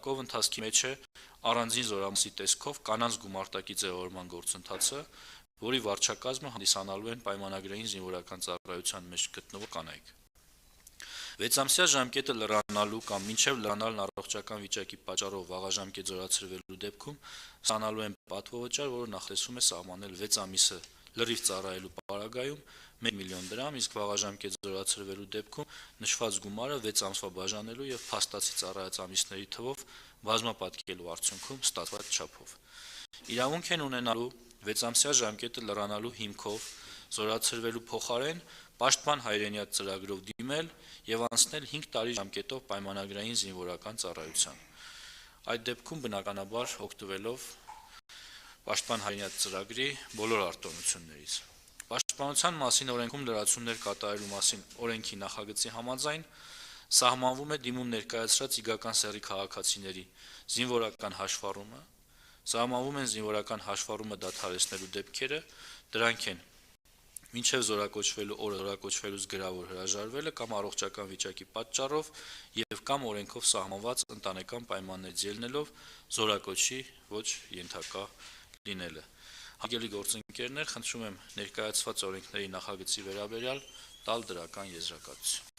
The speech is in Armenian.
նպատակով ընթացքի մեջ է առանձին զորամասի տեսքով կանանց գումարտակի ձևավորման գործընթացը, որի վարչակազմը հանդիսանալու են պայմանագրային զինվորական ծառայության մեջ գտնվող կանայք։ 6-ամսյա ժամկետը լրանալու կամ մինչև լրանալն առողջական վիճակի պատճառով վաղաժամկետ զորացրվելու դեպքում ստանալու են պատվովճար, որը նախատեսվում է սահմանել 6 ամիսը լրիվ ծառայելու պարագայում 1 միլիոն դրամ, իսկ վաղաժամկետ զորացրվելու դեպքում նշված գումարը 6 ամսվա բաժանելու եւ փաստացի ծառայած ամիսների թվով բազմապատկելու արդյունքում ստացված չափով։ Իրավունք են ունենալու 6-ամսյա ժամկետը լրանալու հիմքով զորացրվելու փոխարեն պաշտպան հայրենիաց ծրագրով դիմել եւ անցնել 5 տարի ժամկետով պայմանագրային զինվորական ծառայության։ Այդ դեպքում բնականաբար օգտվելով պաշտպան հայրենիաց ծրագրի բոլոր արտոնություններից։ Պաշտպանության մասին օրենքում լրացումներ կատարելու մասին օրենքի նախագծի համաձայն սահմանվում է դիմում ներկայացրած իգական սեռի քաղաքացիների զինվորական հաշվառումը, սահմանվում են զինվորական հաշվառումը դադարեցնելու դեպքերը, դրանք են մինչև զորակոչվելու օրը զորակոչվելուց գրավոր հրաժարվելը կամ առողջական վիճակի պատճառով եւ կամ օրենքով սահմանված ընտանեկան պայմաններից ելնելով զորակոչի ոչ ենթակա լինելը։ Հարգելի գործընկերներ, խնդրում եմ ներկայացված օրենքների նախագծի վերաբերյալ տալ դրական եզրակացություն։